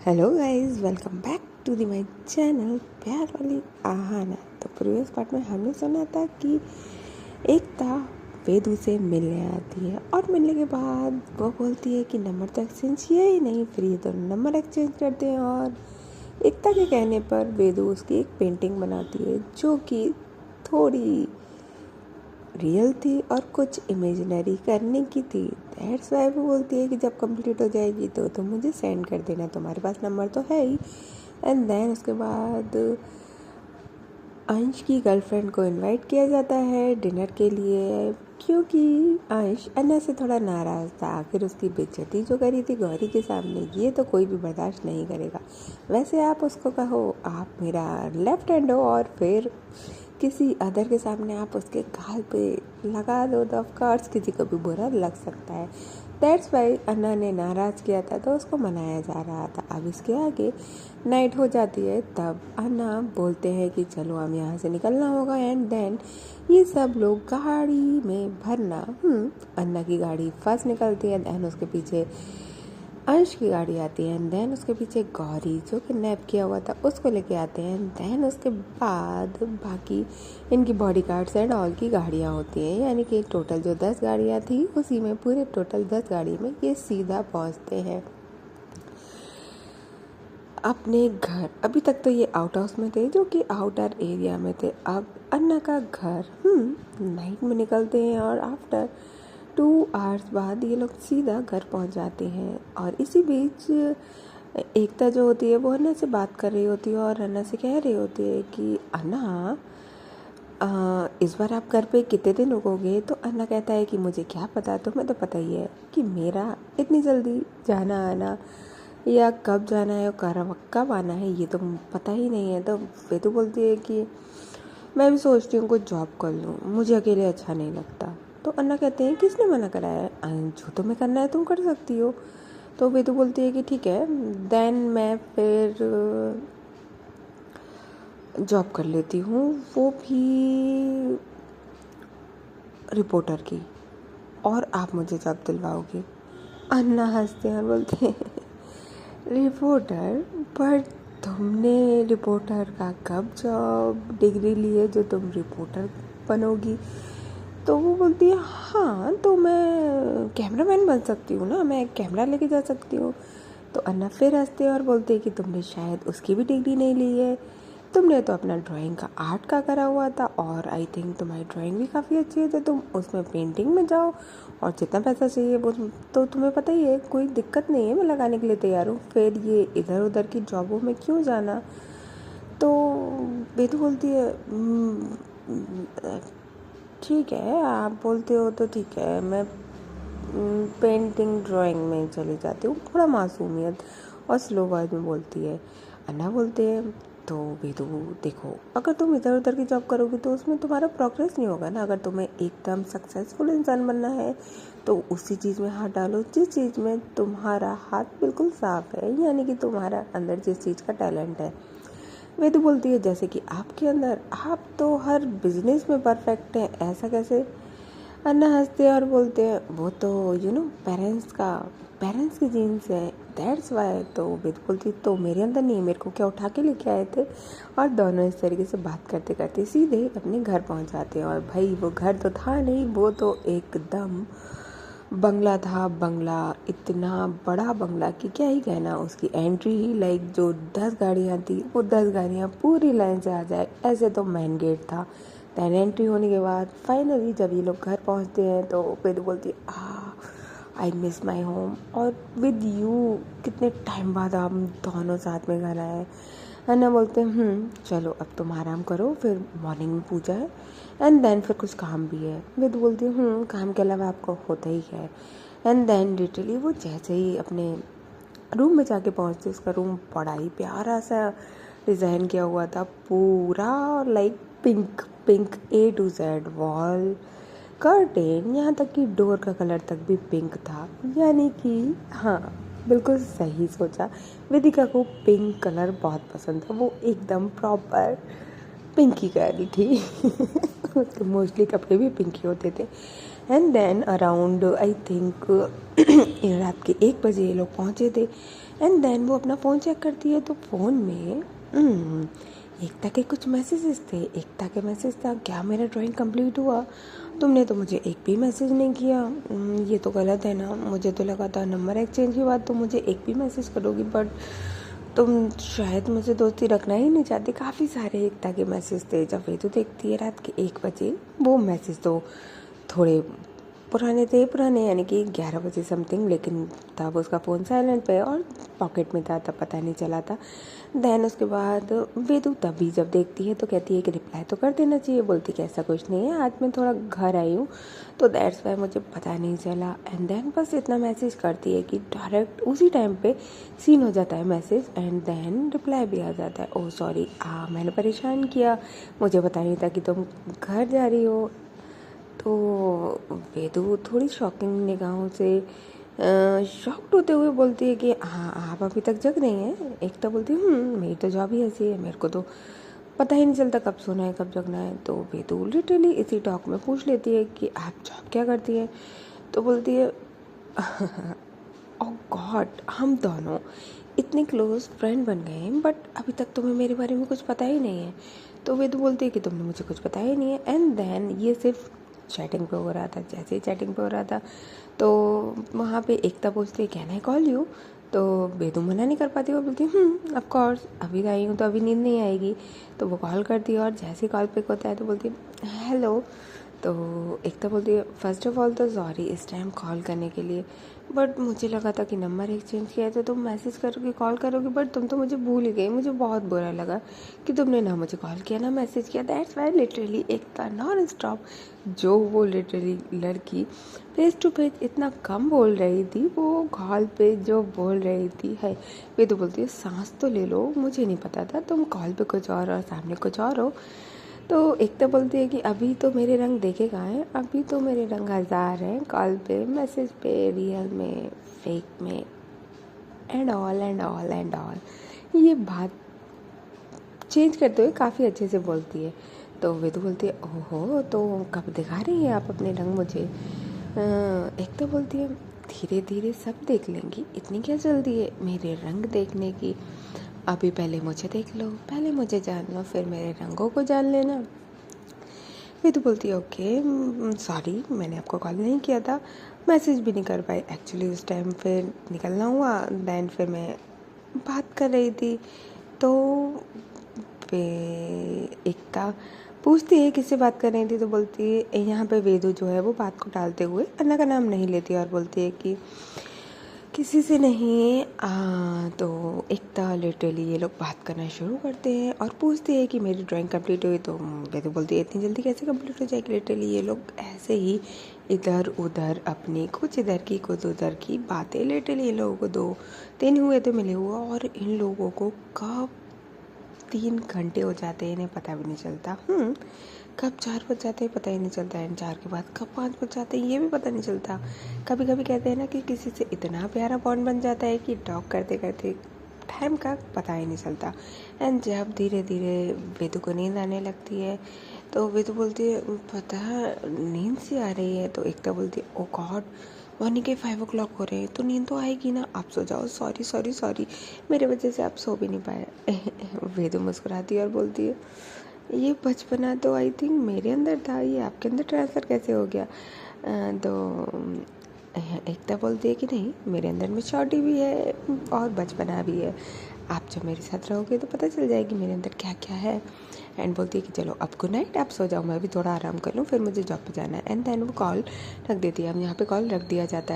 Hello guys, welcome back to the my channel प्यार वाली आहाना। तो प्रीवियस पार्ट में हमने सुना था कि एकता वेदू से मिलने आती है और मिलने के बाद वो बोलती है कि नंबर तो एक्सचेंज किया ही नहीं, फिर ये तो नंबर एक्सचेंज करते हैं। और एकता के कहने पर वेदू उसकी एक पेंटिंग बनाती है जो कि थोड़ी रियल थी और कुछ इमेजिनरी करने की थी। दैट्स वाई वो बोलती है कि जब कंप्लीट हो जाएगी तो तुम मुझे सेंड कर देना, तुम्हारे पास नंबर तो है ही। एंड देन उसके बाद अंश की गर्लफ्रेंड को इनवाइट किया जाता है डिनर के लिए, क्योंकि अंश अन्ना से थोड़ा नाराज़ था। आखिर उसकी बेइज्जती जो करी थी गौरी के सामने, ये तो कोई भी बर्दाश्त नहीं करेगा। वैसे आप उसको कहो आप मेरा लेफ्ट हैंड हो और फिर किसी अदर के सामने आप उसके गाल पे लगा दो तो ऑफकोर्स किसी को भी बुरा लग सकता है। दैट्स वाई अन्ना ने नाराज़ किया था तो उसको मनाया जा रहा था। अब इसके आगे नाइट हो जाती है, तब अन्ना बोलते हैं कि चलो हम यहाँ से निकलना होगा। एंड देन ये सब लोग गाड़ी में भरना, अन्ना की गाड़ी फर्स्ट निकलती है। देन उसके पीछे अंश की गाड़ी आती है। एंड देन उसके पीछे गौरी जो किडनैप किया हुआ था उसको लेके आते हैं। देन उसके बाद बाकी इनकी बॉडी गार्ड्स एंड ऑल की गाड़ियाँ होती हैं, यानी कि टोटल जो 10 गाड़ियाँ थी उसी में पूरे टोटल 10 गाड़ी में ये सीधा पहुँचते हैं अपने घर। अभी तक तो ये आउट हाउस में थे जो कि आउटर एरिया में थे। अब अन्ना का घर नाइट में निकलते हैं और आफ्टर 2 आवर्स बाद ये लोग सीधा घर पहुंच जाते हैं। और इसी बीच एकता जो होती है वो अन्ना से बात कर रही होती है और अन्ना से कह रही होती है कि अन्ना इस बार आप घर पे कितने दिन रुकोगे। तो अन्ना कहता है कि मुझे क्या पता, तुम्हें तो पता ही है कि मेरा इतनी जल्दी जाना आना या कब जाना है और कब आना है ये तो पता ही नहीं है। तो वेदू बोलती है कि मैं भी सोचती हूँ कुछ जॉब कर लूँ, मुझे अकेले अच्छा नहीं लगता। तो अन्ना कहते हैं किसने मना करा है, जो तुम्हें करना है तुम कर सकती हो। तो वेदू बोलती है कि ठीक है, देन मैं फिर जॉब कर लेती हूँ, वो भी रिपोर्टर की, और आप मुझे जॉब दिलवाओगे। अन्ना हंसते हैं और बोलते हैं रिपोर्टर, पर तुमने रिपोर्टर का कब जॉब डिग्री ली है जो तुम रिपोर्टर बनोगी। तो वो बोलती है हाँ, तो मैं कैमरामैन बन सकती हूँ ना, मैं कैमरा लेके जा सकती हूँ। तो अन्ना फिर हंसते हैं और बोलते हैं कि तुमने शायद उसकी भी डिग्री नहीं ली है, तुमने तो अपना ड्राइंग का आर्ट का करा हुआ था और आई थिंक तुम्हारी ड्राइंग भी काफ़ी अच्छी है, तो तुम उसमें पेंटिंग में जाओ और जितना पैसा चाहिए वो तो तुम्हें पता ही है, कोई दिक्कत नहीं है, मैं लगाने के लिए तैयार हूँ। फिर ये इधर उधर की जॉबों में क्यों जाना। तो बेतु बोलती है ठीक है आप बोलते हो तो ठीक है, मैं पेंटिंग ड्राइंग में चली जाती हूँ। थोड़ा मासूमियत और स्लो वॉइस में बोलती है। अन्ना बोलते हैं तो वेदू देखो, अगर तुम इधर उधर की जॉब करोगी तो उसमें तुम्हारा प्रोग्रेस नहीं होगा ना। अगर तुम्हें एकदम सक्सेसफुल इंसान बनना है तो उसी चीज़ में हाथ डालो जिस चीज़ में तुम्हारा हाथ बिल्कुल साफ है, यानी कि तुम्हारा अंदर जिस चीज़ का टैलेंट है। वेदू बोलती है जैसे कि आपके अंदर, आप तो हर बिजनेस में परफेक्ट हैं, ऐसा कैसे। अन्ना हंसते हैं और बोलते हैं वो तो पेरेंट्स की जीन्स है, दैट्स वाई। तो वेदू बोलती तो मेरे अंदर नहीं, मेरे को क्या उठा के लेके आए थे। और दोनों इस तरीके से बात करते करते सीधे अपने घर पहुंच जाते हैं। और भाई वो घर तो था नहीं, वो तो एकदम बंगला था। बंगला इतना बड़ा बंगला कि क्या ही कहना, उसकी एंट्री ही लाइक जो 10 गाड़ियाँ थी वो 10 गाड़ियाँ पूरी लाइन से आ जाए ऐसे तो मेन गेट था। दैन एंट्री होने के बाद फाइनली जब ये लोग घर पहुँचते हैं तो वेदू बोलती आई मिस माई होम और विद यू, कितने टाइम बाद हम दोनों साथ में घर आए। अन्ना बोलते हैं चलो अब तुम आराम करो, फिर मॉर्निंग में पूजा है एंड देन फिर कुछ काम भी है। वेदू बोलती काम के अलावा आपको होता ही है। एंड देन लिटरली वो जैसे ही अपने रूम में जाके पहुँचते, उसका रूम बड़ा ही प्यारा सा डिज़ाइन किया हुआ था, पूरा like pink pink A to Z, wall curtain यहाँ तक कि डोर का कलर तक भी पिंक था। यानी कि हाँ, बिल्कुल सही सोचा, वेदिका को पिंक कलर बहुत पसंद था, वो एकदम प्रॉपर पिंकी गर्ल थी। उसके मोस्टली कपड़े भी पिंकी होते थे। And then around I think रात के 1 बजे ये लोग पहुँचे थे। एंड देन वो अपना फ़ोन चेक करती है तो फ़ोन में एकता के कुछ मैसेजेस थे। एकता के मैसेज था, क्या मेरा ड्राइंग कंप्लीट हुआ? तुमने तो मुझे एक भी मैसेज नहीं किया। ये तो गलत है ना। मुझे तो लगा था नंबर एक्सचेंज के बाद तुम मुझे एक भी मैसेज करोगी, बट तुम शायद मुझे दोस्ती रखना ही नहीं चाहती। काफ़ी सारे एकता के मैसेज थे। जब वेदू देखती है रात के 1 बजे वो मैसेज, तो थोड़े पुराने यानी कि 11 बजे समथिंग, लेकिन तब उसका फ़ोन साइलेंट पे और पॉकेट में था, तब पता नहीं चला था। देन उसके बाद वेदू तभी जब देखती है तो कहती है कि रिप्लाई तो कर देना चाहिए। बोलती कि ऐसा कुछ नहीं है, आज मैं थोड़ा घर आई हूँ तो दैट्स वाई मुझे पता नहीं चला। एंड देन बस इतना मैसेज करती है कि डायरेक्ट उसी टाइम पे सीन हो जाता है मैसेज, एंड देन रिप्लाई भी आ जाता है, ओह सॉरी मैंने परेशान किया, मुझे पता नहीं था कि तुम घर जा रही हो। तो वेदू थोड़ी शॉकिंग निगाहों से शॉक्ड होते हुए बोलती है कि हाँ आप अभी तक जग रही हैं। एकता बोलती है मेरी तो जॉब ही ऐसी है, मेरे को तो पता ही नहीं चलता कब सोना है कब जगना है। तो वेदू लिटरली इसी टॉक में पूछ लेती है कि आप जॉब क्या करती हैं? तो बोलती है ओह गॉड, हम दोनों इतने क्लोज फ्रेंड बन गए हैं बट अभी तक तुम्हें मेरे बारे में कुछ पता ही नहीं है। तो वेदू बोलती है कि तुमने मुझे कुछ पता ही नहीं है। एंड देन ये सिर्फ चैटिंग पे हो रहा था। जैसे ही चैटिंग पे हो रहा था तो वहाँ पे एकता पूछती है कैन आई कॉल यू? तो वेदू मना नहीं कर पाती, वो बोलती है ऑफ कोर्स, अभी आई हूँ तो अभी नींद नहीं आएगी। तो वो कॉल करती है और जैसे ही कॉल पिक होता है तो बोलती है हेलो। तो एकता बोलती है फर्स्ट ऑफ ऑल तो सॉरी इस टाइम कॉल करने के लिए, बट मुझे लगा था कि नंबर एक्सचेंज किया है तो तुम मैसेज करोगे कॉल करोगे, बट तुम तो मुझे भूल ही गई। मुझे बहुत बुरा लगा कि तुमने ना मुझे कॉल किया ना मैसेज किया। That's why literally Ekta non stop, जो वो लिटरली लड़की फेस टू फेस इतना कम बोल रही थी, वो कॉल पे जो बोल रही थी है। वे तो बोलती है सांस तो ले लो, मुझे नहीं पता था तुम कॉल पे कुछ और सामने कुछ और हो। तो एकता बोलती है कि अभी तो मेरे रंग देखे कहाँ हैं, अभी तो मेरे रंग हज़ार हैं, कॉल पे मैसेज पे रियल में फेक में and all and all and all. ये बात चेंज करते हुए काफ़ी अच्छे से बोलती है। तो वे तो बोलती है ओहो, तो कब दिखा रही हैं आप अपने रंग मुझे? एकता बोलती है धीरे धीरे सब देख लेंगी, इतनी क्या जल्दी है मेरे रंग देखने की? अभी पहले मुझे देख लो, पहले मुझे जान लो, फिर मेरे रंगों को जान लेना। वे तो बोलती है ओके सॉरी, मैंने आपको कॉल नहीं किया था, मैसेज भी नहीं कर पाई एक्चुअली, उस टाइम फिर निकलना हुआ। देन फिर मैं बात कर रही थी। तो एकता पूछती है किससे बात कर रही थी? तो बोलती है यहाँ पे वेदू जो है वो बात को टालते हुए अन्ना का नाम नहीं लेती और बोलती है कि किसी से नहीं। तो एकता लिटरली ये लोग बात करना शुरू करते हैं और पूछती है कि मेरी ड्राइंग कंप्लीट हुई? तो वेदू बोलती है इतनी जल्दी कैसे कंप्लीट हो जाएगी? लिटरली ये लोग ऐसे ही इधर उधर अपनी कुछ इधर की कुछ उधर की बातें, लिटरली इन लोगों को 2-3 हुए तो मिले हुआ और इन लोगों को कब 3 घंटे हो जाते हैं इन्हें पता भी नहीं चलता। कब 4 बज जाते हैं पता ही नहीं चलता, एंड 4 के बाद कब 5 बज जाते हैं ये भी पता नहीं चलता। कभी कभी कहते हैं ना कि किसी से इतना प्यारा बॉन्ड बन जाता है कि टॉक करते करते टाइम का पता ही नहीं चलता। एंड जब धीरे धीरे वेदू को नींद आने लगती है तो वेदू बोलती है पता नींद सी आ रही है। तो एकता बोलती है ओ गॉड, मॉर्निंग के 5 o'clock हो रहे हैं तो नींद तो आएगी ना, आप सो जाओ, सॉरी सॉरी सॉरी, मेरे वजह से आप सो भी नहीं पाए। वेदू मुस्कुराती है और बोलती है ये बचपना तो आई थिंक मेरे अंदर था, ये आपके अंदर ट्रांसफ़र कैसे हो गया? तो एकता बोलती है कि नहीं, मेरे अंदर मैच्योरिटी भी है और बचपना भी है, आप जब मेरे साथ रहोगे तो पता चल जाएगी मेरे अंदर क्या क्या है। एंड बोलती है कि चलो अब गुड नाइट, आप सो जाओ, मैं भी थोड़ा आराम कर लूँ, फिर मुझे जॉब पे जाना है। एंड देन वो कॉल रख देती है। अब यहाँ पे कॉल रख दिया जाता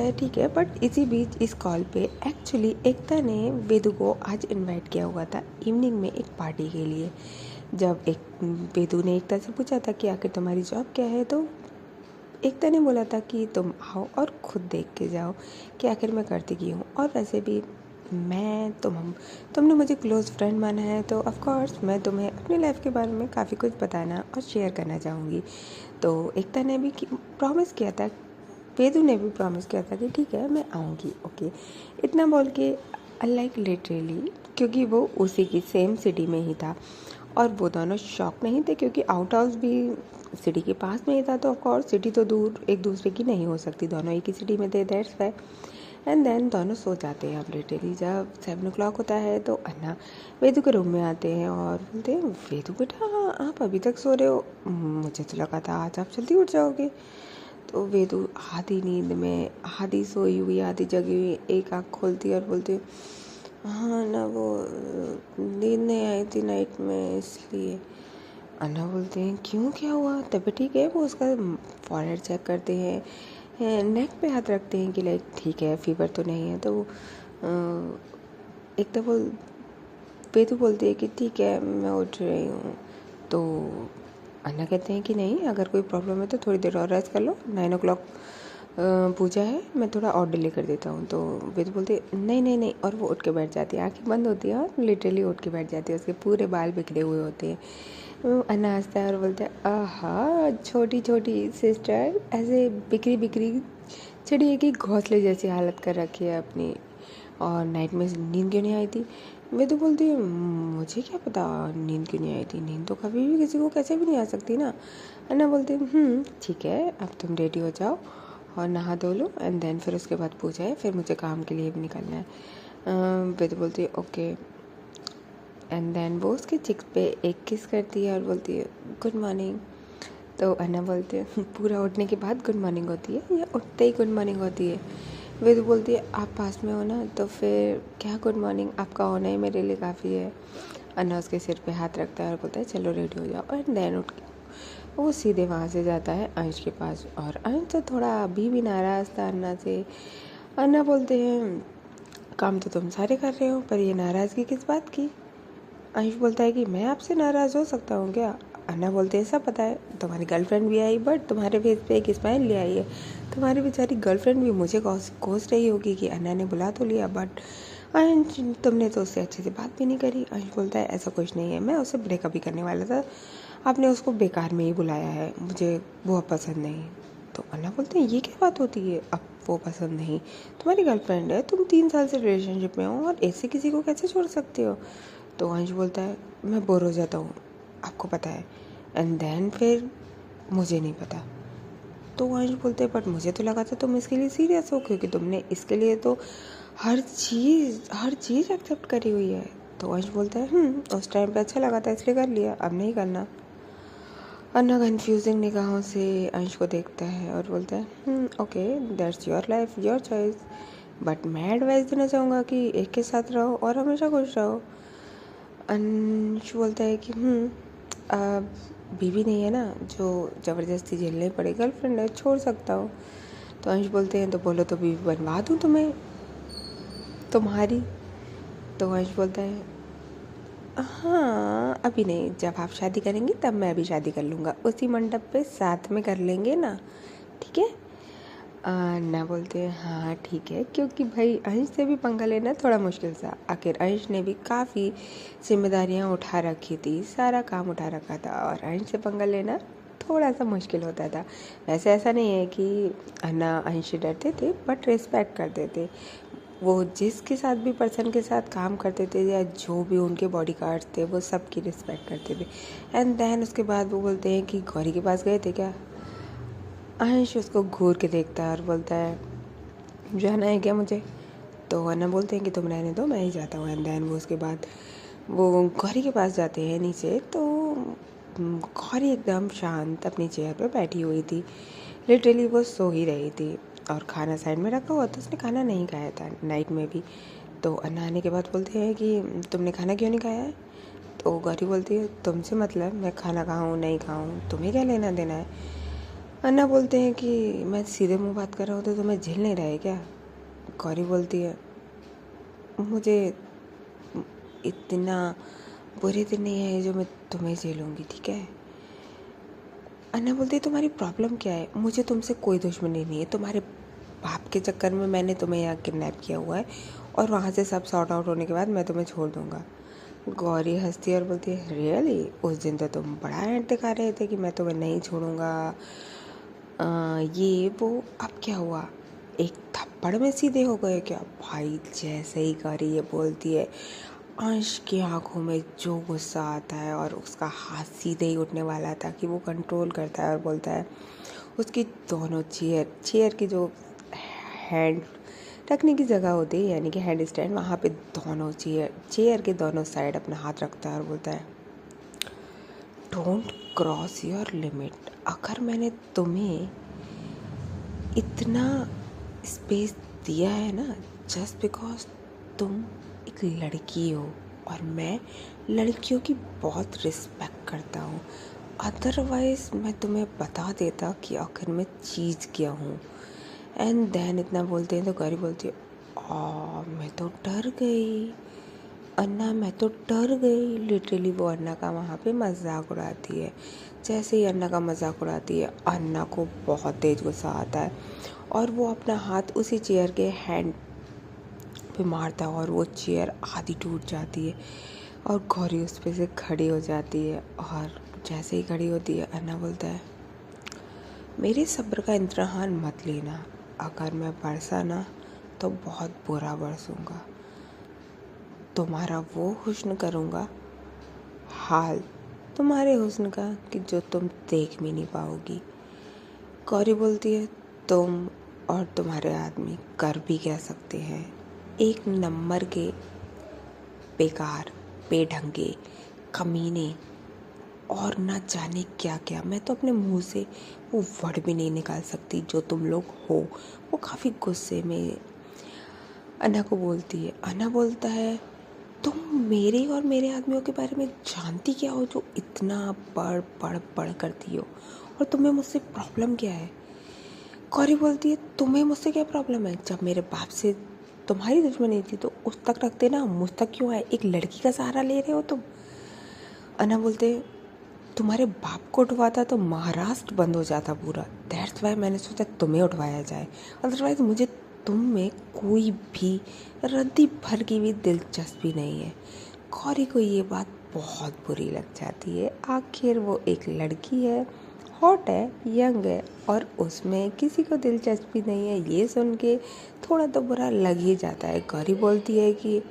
है, ठीक है, बट इसी बीच इस कॉल पे एक्चुअली एकता ने वेदू को आज इनवाइट किया हुआ था इवनिंग में एक पार्टी के लिए। जब एक वेदू ने एकता से पूछा था कि आखिर तुम्हारी जॉब क्या है, तो एकता ने बोला था कि तुम आओ और खुद देख के जाओ कि आखिर मैं करती की हूँ, और वैसे भी तुमने मुझे क्लोज़ फ्रेंड माना है तो ऑफ कोर्स मैं तुम्हें अपनी लाइफ के बारे में काफ़ी कुछ बताना और शेयर करना चाहूँगी। तो एकता ने भी प्रॉमिस किया था, वेदू ने भी प्रॉमिस किया था कि ठीक है मैं आऊँगी, ओके। इतना बोल के लाइक लिटरली, क्योंकि वो उसी की सेम सिटी में ही था और वो दोनों शॉक नहीं थे क्योंकि आउट हाउस भी सिटी के पास में ही था, तो ऑफकोर्स सिटी तो दूर एक दूसरे की नहीं हो सकती, दोनों एक ही सिटी में थे, दैट्स वाई। एंड देन दोनों सो जाते हैं। अब लिटरली जब 7 o'clock होता है तो अन्ना वेदू के रूम में आते हैं और बोलते हैं, वेदू बेटा आप अभी तक सो रहे हो, मुझे तो लगा था आज आप जल्दी उठ जाओगे। तो वेदू आधी नींद में, आधी सोई हुई आधी जगी हुई एक आँख खोलती है और बोलती है, हाँ ना वो नींद नहीं आई थी नाइट में इसलिए। अन्ना बोलते हैं, क्यों क्या हुआ, तबीयत ठीक है? वो उसका फॉरहेड चेक करते हैं, नेक पे हाथ रखते हैं कि लाइक ठीक है, फीवर तो नहीं है। तो एक तो वो वेदू बोलती है कि ठीक है मैं उठ रही हूँ। तो अन्ना कहते हैं कि नहीं, अगर कोई प्रॉब्लम है तो थोड़ी देर और रेस्ट कर लो, 9 o'clock पूजा है, मैं थोड़ा और डिले कर देता हूँ। तो वेदू बोलती है नहीं नहीं नहीं, और वो उठ के बैठ जाती है, आंखें बंद होती है और लिटरली उठ के बैठ जाती है। उसके पूरे बाल बिखरे हुए होते हैं। अन्ना हंसता है और बोलता है, आहा छोटी छोटी सिस्टर ऐसे बिखरी बिखरी चिड़िया की घोंसले जैसी हालत कर रखी है अपनी, और नाइट में नींद क्यों नहीं आई थी? वेदू बोलती है, मुझे क्या पता नींद क्यों नहीं आई थी, नींद तो कभी भी किसी को कैसे भी नहीं आ सकती ना। अन्ना बोलती है ठीक है, अब तुम रेडी हो जाओ और नहा धो लो, एंड देन फिर उसके बाद पूजा है, फिर मुझे काम के लिए भी निकलना है। वेदू बोलती है ओके, एंड देन वो उसके चिक पे एक किस करती है और बोलती है गुड मॉर्निंग। तो अन्ना बोलती है, पूरा उठने के बाद गुड मॉर्निंग होती है या उठते ही गुड मॉर्निंग होती है? वेदू बोलती है, आप पास में हो ना तो फिर क्या गुड मॉर्निंग, आपका होना ही मेरे लिए काफ़ी है। अन्ना उसके सिर पे हाथ रखता है और बोलता है चलो रेडी हो जाओ, एंड देन उठ के वो सीधे वहाँ से जाता है अंश के पास। और अंश तो थोड़ा अभी भी नाराज़ था अन्ना से। अन्ना बोलते हैं, काम तो तुम सारे कर रहे हो पर ये नाराज़गी किस बात की? अंश बोलता है कि मैं आपसे नाराज़ हो सकता हूँ क्या? अन्ना बोलते हैं, सब पता है, तुम्हारी गर्लफ्रेंड भी आई बट तुम्हारे फेस पे एक स्माइल ले आई है। तुम्हारी बेचारी गर्लफ्रेंड भी मुझे कोस रही होगी कि अन्ना ने बुला तो लिया बट अंश तुमने तो उससे अच्छे से बात भी नहीं करी। अंश बोलता है ऐसा कुछ नहीं है, मैं उससे ब्रेकअप ही करने वाला था, आपने उसको बेकार में ही बुलाया है, मुझे वो पसंद नहीं। तो अन्ना बोलते हैं ये क्या बात होती है, अब वो पसंद नहीं? तुम्हारी गर्लफ्रेंड है, तुम 3 साल से रिलेशनशिप में हो और ऐसे किसी को कैसे छोड़ सकते हो? तो अंश बोलता है मैं बोर हो जाता हूँ, आपको पता है, एंड देन फिर मुझे नहीं पता। तो अंश बोलते हैं बट मुझे तो लगा था तुम इसके लिए सीरियस हो, क्योंकि तुमने इसके लिए तो हर चीज़ एक्सेप्ट करी हुई है। तो अंश बोलता है उस टाइम पे अच्छा लगा था इसलिए कर लिया, अब नहीं करना। अन्ना कन्फ्यूजिंग निगाहों से अंश को देखता है और बोलता है okay that's your life your choice, but मैं एडवाइस देना चाहूँगा कि एक के साथ रहो और हमेशा खुश रहो। अंश बोलता है कि बीवी नहीं है ना जो ज़बरदस्ती झेलनी पड़े, गर्लफ्रेंड है छोड़ सकता हूँ। तो अंश बोलते हैं तो बोलो तो बीवी बनवा दूँ तुम्हें, तुम्हारी। तो अंश बोलता है हाँ अभी नहीं, जब आप शादी करेंगी तब मैं भी शादी कर लूँगा, उसी मंडप पे साथ में कर लेंगे ना, ठीक है? अन्ना बोलते हैं हाँ ठीक है, क्योंकि भाई अंश से भी पंगा लेना थोड़ा मुश्किल था। आखिर अंश ने भी काफ़ी जिम्मेदारियाँ उठा रखी थी, सारा काम उठा रखा था, और अंश से पंगा लेना थोड़ा सा मुश्किल होता था। वैसे ऐसा नहीं है कि अन्ना अंश से डरते थे, बट रिस्पेक्ट करते थे। वो जिसके साथ भी पर्सन के साथ काम करते थे या जो भी उनके बॉडी गार्ड्स थे वो सब की रिस्पेक्ट करते थे। एंड देन उसके बाद वो बोलते हैं कि गौरी के पास गए थे क्या? अंश उसको घूर के देखता है और बोलता है जाना है क्या मुझे? तो अन्ना बोलते हैं कि तुम रहने दो, मैं ही जाता हूँ। एंड देन वो उसके बाद वो गौरी के पास जाते हैं नीचे। तो गौरी एकदम शांत अपनी चेयर पर बैठी हुई थी, लिटरली वो सो ही रही थी, और खाना साइड में रखा हुआ था, उसने खाना नहीं खाया था नाइट में भी। तो अन्ना आने के बाद बोलते हैं कि तुमने खाना क्यों नहीं खाया है? तो गौरी बोलती है तुमसे मतलब, मैं खाना खाऊँ नहीं खाऊँ तुम्हें क्या लेना देना है? अन्ना बोलते हैं कि मैं सीधे मुंह बात कर रहा हूँ तो तुम्हें झेल नहीं रहा है क्या? गौरी बोलती है मुझे इतना बुरे दिन नहीं है जो मैं तुम्हें झेलूँगी, ठीक है? अन्ना बोलती है तुम्हारी प्रॉब्लम क्या है? मुझे तुमसे कोई दुश्मनी नहीं है, तुम्हारे बाप के चक्कर में मैंने तुम्हें यहाँ किडनैप किया हुआ है, और वहाँ से सब सॉर्ट आउट होने के बाद मैं तुम्हें छोड़ दूँगा। गौरी हंसती है और बोलती है रियली, उस दिन तो तुम बड़ा एंट दिखा रहे थे कि मैं तुम्हें नहीं छोड़ूंगा, ये वो, अब क्या हुआ? एक थप्पड़ में सीधे हो गए क्या? भाई जैसे ही गौरी ये बोलती है, अंश की आंखों में जो गुस्सा आता है, और उसका हाथ सीधे ही उठने वाला था कि वो कंट्रोल करता है और बोलता है, उसकी दोनों चेयर की जो हैंड रखने की जगह होती है यानी कि हैंड स्टैंड, वहाँ पे दोनों चेयर के दोनों साइड अपना हाथ रखता है और बोलता है डोंट क्रॉस योर लिमिट। अगर मैंने तुम्हें इतना स्पेस दिया है ना, जस्ट बिकॉज तुम एक लड़की हो और मैं लड़कियों की बहुत रिस्पेक्ट करता हूँ, अदरवाइज़ मैं तुम्हें बता देता कि आखिर मैं चीज़ क्या हूँ। एंड देन इतना बोलते हैं तो गौरी बोलती है मैं तो डर गई अन्ना, मैं तो डर गई। लिटरली वो अन्ना का वहाँ पे मजाक उड़ाती है। जैसे ही अन्ना का मजाक उड़ाती है, अन्ना को बहुत तेज गुस्सा आता है और वो अपना हाथ उसी चेयर के हैंड पे मारता है और वो चेयर आधी टूट जाती है और गौरी उस पे से खड़ी हो जाती है। और जैसे ही खड़ी होती है, अन्ना बोलता है मेरे सब्र का इम्तहान मत लेना, अगर मैं बरसा ना तो बहुत बुरा बरसूंगा, तुम्हारा वो हुस्न करूँगा हाल तुम्हारे हुस्न का कि जो तुम देख भी नहीं पाओगी। गौरी बोलती है तुम और तुम्हारे आदमी कर भी कह सकते हैं, एक नंबर के बेकार, बेढंगे, कमीने और ना जाने क्या क्या। मैं तो अपने मुंह से वो वर्ड भी नहीं निकाल सकती जो तुम लोग हो। वो काफ़ी गुस्से में अन्ना को बोलती है। अन्ना बोलता है तुम मेरे और मेरे आदमियों के बारे में जानती क्या हो जो इतना बढ़ करती हो, और तुम्हें मुझसे प्रॉब्लम क्या है। गौरी बोलती है तुम्हें मुझसे क्या प्रॉब्लम है, जब मेरे बाप से तुम्हारी दुश्मनी थी तो उस तक रखते ना, मुझ तक क्यों आए, एक लड़की का सहारा ले रहे हो तुम। अन्ना बोलते तुम्हारे बाप को उठवाता तो महाराष्ट्र बंद हो जाता पूरा, दैट्स वाई मैंने सोचा तुम्हें उठवाया जाए, अदरवाइज मुझे तुम में कोई भी रद्दी भर की भी दिलचस्पी नहीं है। गौरी को ये बात बहुत बुरी लग जाती है। आखिर वो एक लड़की है, हॉट है, यंग है और उसमें किसी को दिलचस्पी नहीं है। ये सुन के थोड़ा तो बुरा लग ही जाता है। गौरी बोलती है कि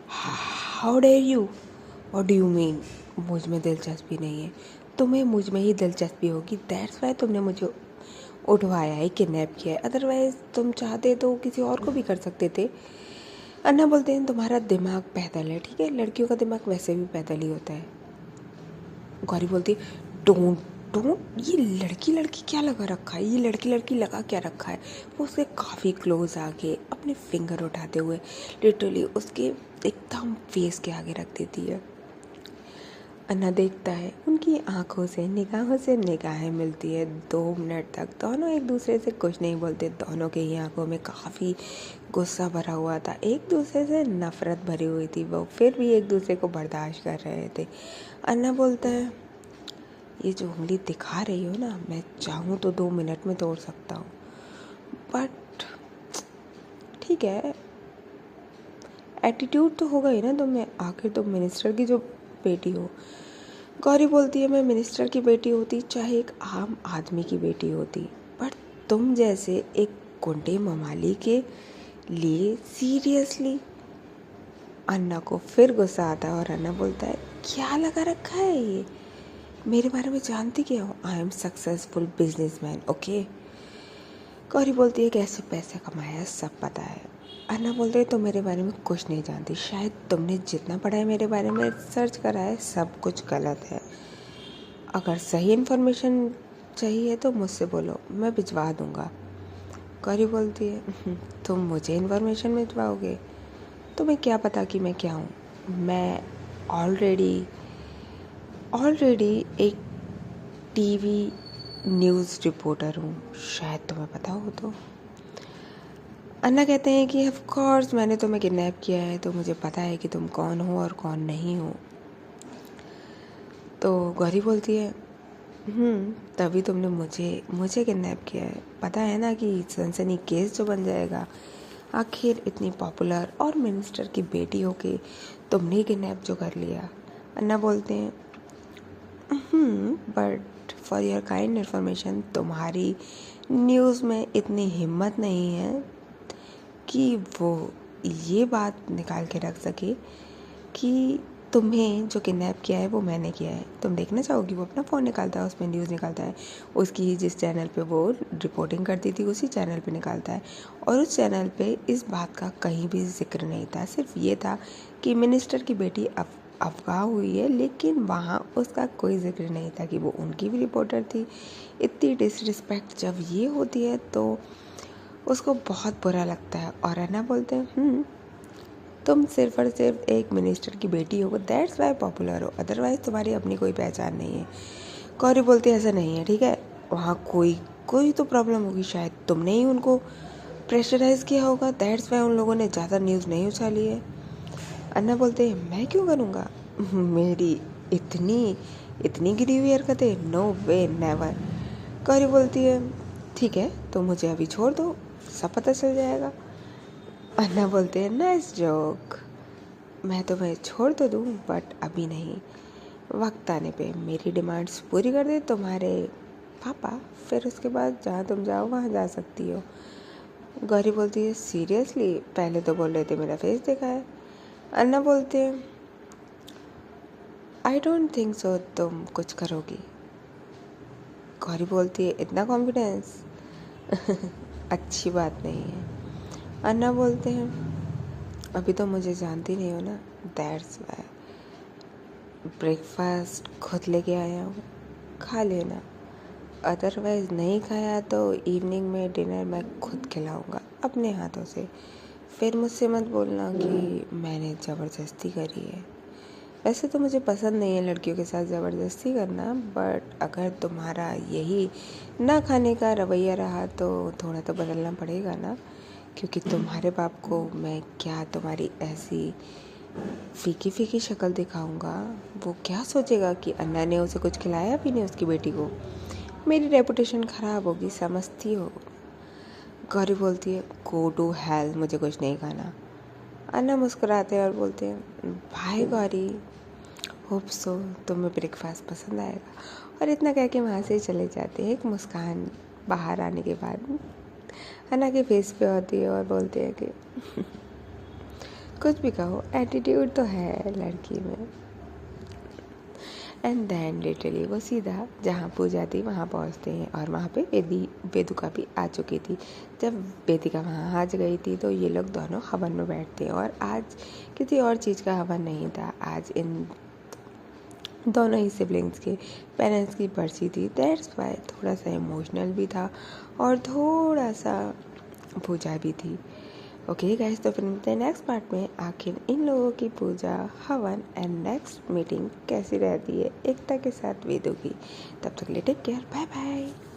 how dare you, what do you mean, मुझ में दिलचस्पी नहीं है, तुम्हें मुझ में ही दिलचस्पी होगी, दैट्स वाई तुमने मुझे उठवाया है, किडनैप किया है, अदरवाइज तुम चाहते तो किसी और को भी कर सकते थे। अन्ना बोलते हैं तुम्हारा दिमाग पैदल है, ठीक है, लड़कियों का दिमाग वैसे भी पैदल ही होता है। गौरी बोलती है डोंट डोंट, ये लड़की लड़की क्या लगा रखा है, ये लड़की लड़की लगा क्या रखा है। वो उसके काफ़ी क्लोज आके अपने फिंगर उठाते हुए लिटरली उसके एकदम फेस के आगे रख देती है। अन्ना देखता है, उनकी आंखों से निगाहों से निगाहें मिलती है। 2 मिनट तक दोनों एक दूसरे से कुछ नहीं बोलते। दोनों के ही आंखों में काफ़ी गुस्सा भरा हुआ था, एक दूसरे से नफ़रत भरी हुई थी। वो फिर भी एक दूसरे को बर्दाश्त कर रहे थे। अन्ना बोलता है ये जो उंगली दिखा रही हो ना, मैं चाहूँ तो 2 मिनट में तोड़ सकता हूँ, बट ठीक है, एटीट्यूड तो होगा ही ना तुम्हें, आखिर तुम मिनिस्टर की जो बेटी हो। गौरी बोलती है मैं मिनिस्टर की बेटी होती चाहे एक आम आदमी की बेटी होती, पर तुम जैसे एक गुंडे ममाली के लिए सीरियसली। अन्ना को फिर गुस्सा आता है और अन्ना बोलता है क्या लगा रखा है ये, मेरे बारे में जानती क्या हो, I am successful businessman, okay. Gauri बोलती है कैसे पैसे कमाया सब पता है। अन्ना बोलते है तो मेरे बारे में कुछ नहीं जानती, शायद तुमने जितना पढ़ा है मेरे बारे में, सर्च करा है, सब कुछ गलत है। अगर सही इन्फॉर्मेशन चाहिए तो मुझसे बोलो, मैं भिजवा दूँगा। गौरी बोलती है तुम मुझे इन्फॉर्मेशन भिजवाओगे, तुम्हें क्या पता कि मैं क्या हूँ। मैं ऑलरेडी एक टीवी न्यूज़ रिपोर्टर हूँ, शायद तुम्हें पता हो तो। अन्ना कहते हैं कि ऑफ कोर्स मैंने तुम्हें किडनैप किया है तो मुझे पता है कि तुम कौन हो और कौन नहीं हो। तो गौरी बोलती है तभी तुमने मुझे किडनैप किया है, पता है ना कि सनसनी केस जो बन जाएगा। आखिर इतनी पॉपुलर और मिनिस्टर की बेटी हो के तुमने किडनैप जो कर लिया। अन्ना बोलते हैं but for your kind information, तुम्हारी न्यूज़ में इतनी हिम्मत नहीं है कि वो ये बात निकाल के रख सके कि तुम्हें जो किडनैप किया है वो मैंने किया है, तुम देखना चाहोगी। वो अपना फ़ोन निकालता है, उसमें न्यूज़ निकालता है, उसकी जिस चैनल पे वो रिपोर्टिंग करती थी उसी चैनल पे निकालता है। और उस चैनल पे इस बात का कहीं भी जिक्र नहीं था, सिर्फ ये था कि मिनिस्टर की बेटी अफवाह हुई है, लेकिन वहाँ उसका कोई जिक्र नहीं था कि वो उनकी भी रिपोर्टर थी। इतनी डिसरिस्पेक्ट जब ये होती है तो उसको बहुत बुरा लगता है। और अन्ना बोलते हैं तुम सिर्फ और सिर्फ एक मिनिस्टर की बेटी हो, दैट्स वाई पॉपुलर हो, अदरवाइज तुम्हारी अपनी कोई पहचान नहीं है। गौरी बोलती है ऐसा नहीं है, ठीक है, वहाँ कोई तो प्रॉब्लम होगी, शायद तुमने ही उनको प्रेशराइज किया होगा, दैट्स वाई उन लोगों ने ज़्यादा न्यूज़ नहीं उछाली है। अन्ना बोलते हैं मैं क्यों करूँगा, मेरी इतनी गिरी हुई हरकतें, नो वे नेवर। गौरी बोलती है ठीक है तो मुझे अभी छोड़ दो, सब पता चल जाएगा। अन्ना बोलते हैं नाइस जोक, मैं तुम्हें छोड़ तो दूँ बट अभी नहीं, वक्त आने पे मेरी डिमांड्स पूरी कर दे तुम्हारे पापा, फिर उसके बाद जहाँ तुम जाओ वहाँ जा सकती हो। गौरी बोलती है सीरियसली, पहले तो बोल रहे थे मेरा फेस देखा है। अन्ना बोलते हैं आई डोंट थिंक सो तुम कुछ करोगी। गौरी बोलती है इतना कॉन्फिडेंस अच्छी बात नहीं है। अन्ना बोलते हैं अभी तो मुझे जानती नहीं हो ना, दैट्स वाई ब्रेकफास्ट खुद लेके आया हूँ, खा लेना, अदरवाइज़ नहीं खाया तो इवनिंग में डिनर मैं खुद खिलाऊँगा अपने हाथों से, फिर मुझसे मत बोलना कि मैंने ज़बरदस्ती करी है। वैसे तो मुझे पसंद नहीं है लड़कियों के साथ ज़बरदस्ती करना, बट अगर तुम्हारा यही ना खाने का रवैया रहा तो थोड़ा तो बदलना पड़ेगा ना, क्योंकि तुम्हारे बाप को मैं क्या तुम्हारी ऐसी फीकी फीकी शक्ल दिखाऊंगा, वो क्या सोचेगा कि अन्ना ने उसे कुछ खिलाया भी नहीं उसकी बेटी को, मेरी रेपुटेशन ख़राब होगी, समझती हो। गौरी बोलती है गो टू हेल, मुझे कुछ नहीं खाना। अन्ना मुस्कुराते हैं और बोलते हैं भाई गौरी, होप सो तुम्हें ब्रेकफास्ट पसंद आएगा। और इतना कह के वहाँ से चले जाते हैं। एक मुस्कान बाहर आने के बाद अन्ना के फेस पे होती है और बोलते हैं कि कुछ भी कहो एटीट्यूड तो है लड़की में। एंड देन लिटरली वो सीधा जहाँ पूजा थी वहाँ पहुँचते हैं और वहाँ पे वेदुका भी आ चुकी थी। जब वेदिका वहाँ आ गई थी तो ये लोग दोनों हवन में बैठते हैं और आज किसी और चीज़ का हवन नहीं था, आज इन दोनों ही सिबलिंग्स के पेरेंट्स की बर्सी थी, दैट्स वाई थोड़ा सा इमोशनल भी था और थोड़ा सा पूजा भी थी। ओके गाइस, तो फिर मिलते हैं नेक्स्ट पार्ट में, आखिर इन लोगों की पूजा, हवन एंड नेक्स्ट मीटिंग कैसी रहती है एकता के साथ वेदों की। तब तक ले टेक केयर, बाय बाय।